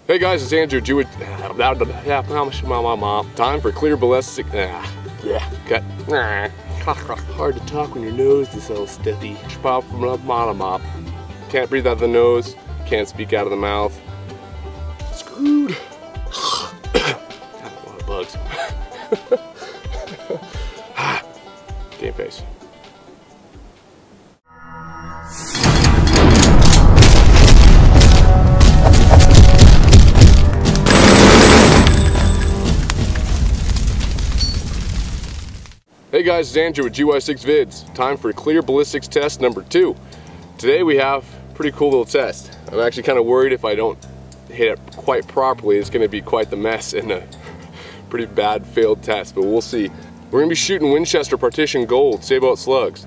Hey guys, it's Andrew. Time for clear ballistic. Cut. Hard to talk when your nose is so stiffy. Pop from a mop. Can't breathe out of the nose. Can't speak out of the mouth. Screwed. A lot of bugs. Game face. Hey guys, it's Andrew with GY6 Vids. Time for clear ballistics test number 2. Today we have a pretty cool little test. I'm actually kind of worried if I don't hit it quite properly, it's going to be quite the mess and a pretty bad failed test, but we'll see. We're going to be shooting Winchester Partition Gold Sabout slugs.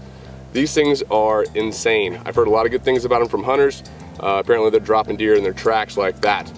These things are insane. I've heard a lot of good things about them from hunters. Apparently they're dropping deer in their tracks like that.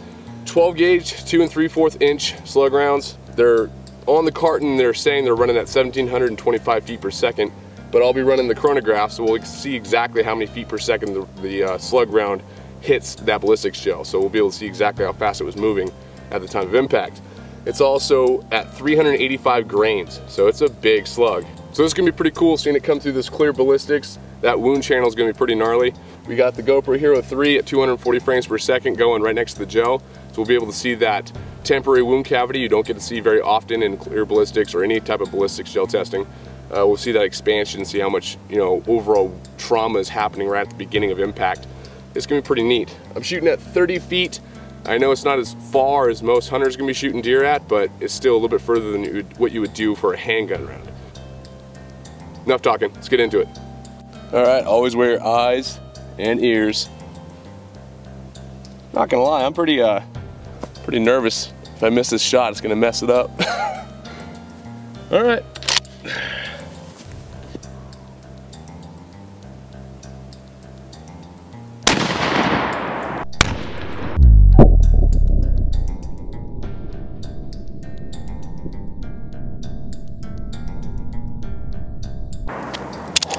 12 gauge, 2 3/4 inch slug rounds. They're on the carton, they're saying they're running at 1,725 feet per second, but I'll be running the chronograph, so we'll see exactly how many feet per second the slug round hits that ballistics gel. So we'll be able to see exactly how fast it was moving at the time of impact. It's also at 385 grains, so it's a big slug. So this is gonna be pretty cool seeing it come through this clear ballistics. That wound channel is gonna be pretty gnarly. We got the GoPro Hero 3 at 240 frames per second going right next to the gel, so we'll be able to see that temporary wound cavity you don't get to see very often in clear ballistics or any type of ballistics gel testing. We'll see that expansion, see how much overall trauma is happening right at the beginning of impact. It's gonna be pretty neat. I'm shooting at 30 feet. I know it's not as far as most hunters are gonna be shooting deer at, but it's still a little bit further than what you would do for a handgun round. Enough talking, let's get into it. All right, always wear your eyes and ears. Not gonna lie, I'm pretty nervous. If I miss this shot, it's gonna mess it up. All right.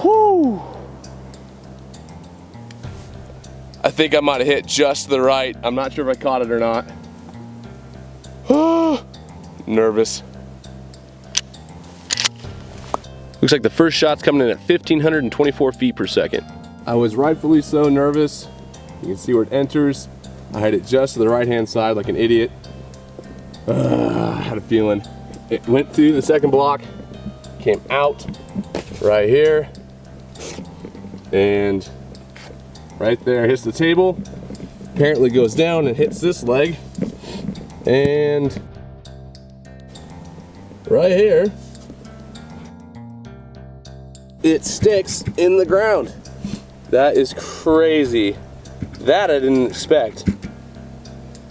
Whew. I think I might have hit just to the right. I'm not sure if I caught it or not. Nervous. Looks like the first shot's coming in at 1,524 feet per second. I was rightfully so nervous. You can see where it enters. I hit it just to the right-hand side like an idiot. I had a feeling. It went through the second block, came out right here, and right there hits the table. Apparently goes down and hits this leg. And right here, it sticks in the ground. That is crazy. That I didn't expect.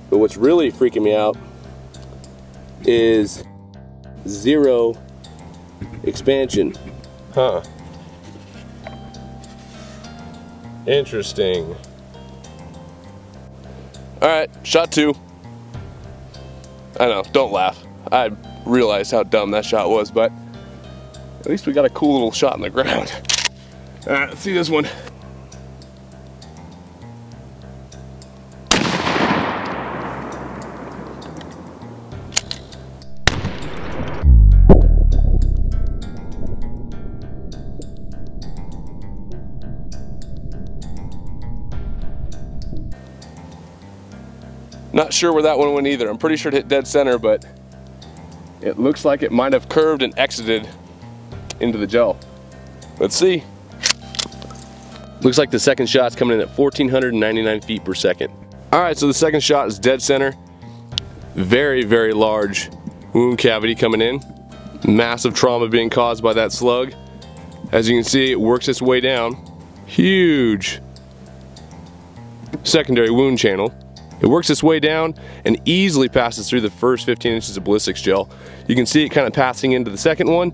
But what's really freaking me out is 0 expansion. Huh. Interesting. All right, shot 2. I know, don't laugh. I realized how dumb that shot was, but at least we got a cool little shot in the ground. All right, let's see this one. Not sure where that one went either. I'm pretty sure it hit dead center, but it looks like it might have curved and exited into the gel. Let's see. Looks like the second shot's coming in at 1,499 feet per second. All right, so the second shot is dead center. Very, very large wound cavity coming in. Massive trauma being caused by that slug. As you can see, it works its way down. Huge secondary wound channel. It works its way down and easily passes through the first 15 inches of ballistics gel. You can see it kind of passing into the second one.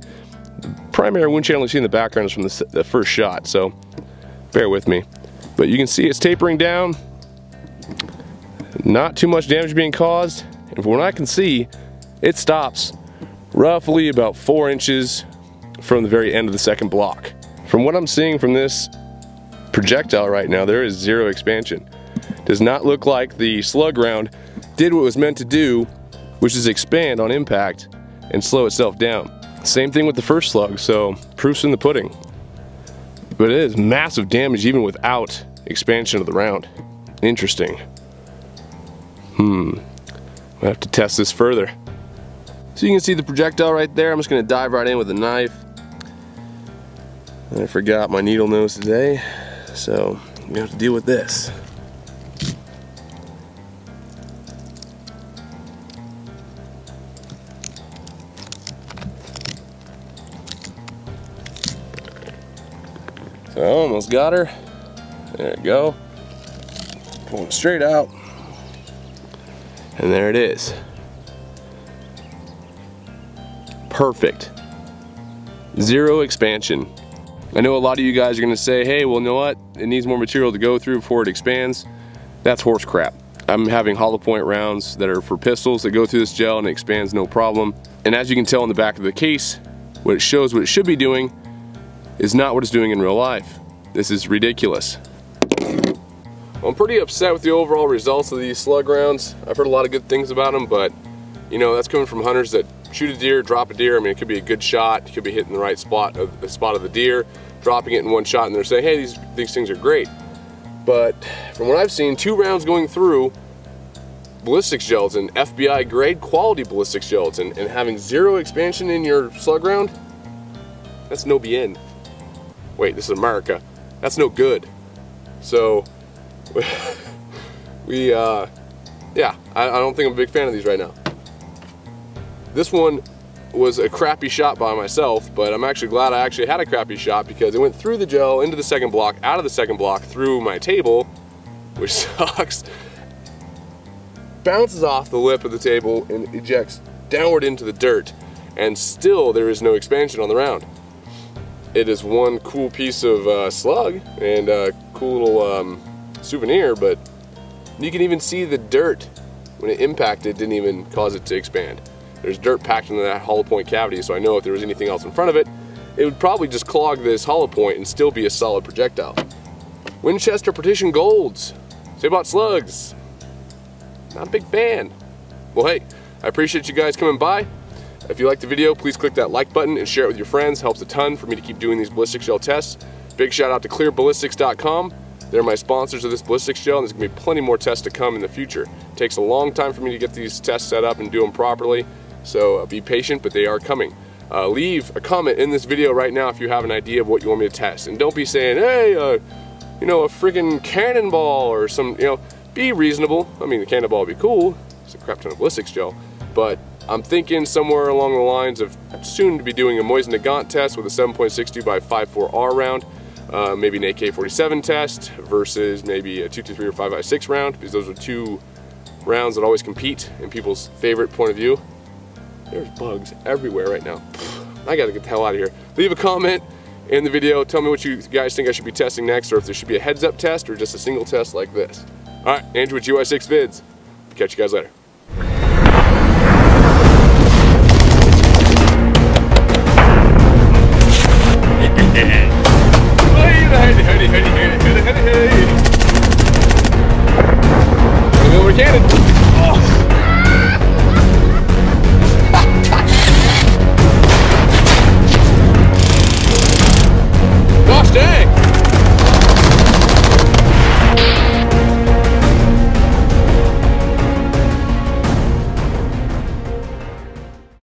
The primary wound channel you see in the background is from the first shot, so bear with me. But you can see it's tapering down. Not too much damage being caused. And from what I can see, it stops roughly about 4 inches from the very end of the second block. From what I'm seeing from this projectile right now, there is 0 expansion. Does not look like the slug round did what it was meant to do, which is expand on impact and slow itself down. Same thing with the first slug, so proof's in the pudding. But it is massive damage even without expansion of the round. Interesting. I'll have to test this further. So you can see the projectile right there. I'm just gonna dive right in with a knife. I forgot my needle nose today, so I'm gonna have to deal with this. So I almost got her. There we go. Pulling straight out. And there it is. Perfect. Zero expansion. I know a lot of you guys are going to say, hey, well, you know what? It needs more material to go through before it expands. That's horse crap. I'm having hollow point rounds that are for pistols that go through this gel and it expands no problem. And as you can tell in the back of the case, what it shows what it should be doing is not what it's doing in real life. This is ridiculous. Well, I'm pretty upset with the overall results of these slug rounds. I've heard a lot of good things about them, but you know, that's coming from hunters that shoot a deer, drop a deer. I mean, it could be a good shot, it could be hitting the right spot of the deer, dropping it in one shot, and they're saying, hey, these things are great. But from what I've seen, 2 rounds going through ballistics gelatin, FBI grade quality ballistics gelatin, and having 0 expansion in your slug round, that's no bien. Wait, this is America. That's no good. So, yeah, I don't think I'm a big fan of these right now. This one was a crappy shot by myself, but I'm actually glad I actually had a crappy shot because it went through the gel, into the second block, out of the second block, through my table, which sucks, bounces off the lip of the table and ejects downward into the dirt, and still there is no expansion on the round. It is one cool piece of slug and a cool little souvenir, but you can even see the dirt when it impacted didn't even cause it to expand. There's dirt packed into that hollow point cavity, so I know if there was anything else in front of it, it would probably just clog this hollow point and still be a solid projectile. Winchester Partition Golds. Say about slugs. Not a big fan. Well, hey, I appreciate you guys coming by. If you liked the video, please click that like button and share it with your friends. Helps a ton for me to keep doing these ballistic gel tests. Big shout out to clearballistics.com. They're my sponsors of this ballistics gel, and there's going to be plenty more tests to come in the future. It takes a long time for me to get these tests set up and do them properly, so be patient, but they are coming. Leave a comment in this video right now if you have an idea of what you want me to test. And don't be saying, hey, you know, a friggin' cannonball or some, you know, be reasonable. I mean, the cannonball would be cool. It's a crap ton of ballistics gel, but I'm thinking somewhere along the lines of soon to be doing a Mosin Nagant test with a 7.62 by 5.4R round. Maybe an AK-47 test versus maybe a 223 or 5.56 round, because those are 2 rounds that always compete in people's favorite point of view. There's bugs everywhere right now. I gotta get the hell out of here. Leave a comment in the video. Tell me what you guys think I should be testing next, or if there should be a heads-up test or just a single test like this. Alright, Andrew with GY6 Vids. Catch you guys later. Hey. Over cannon.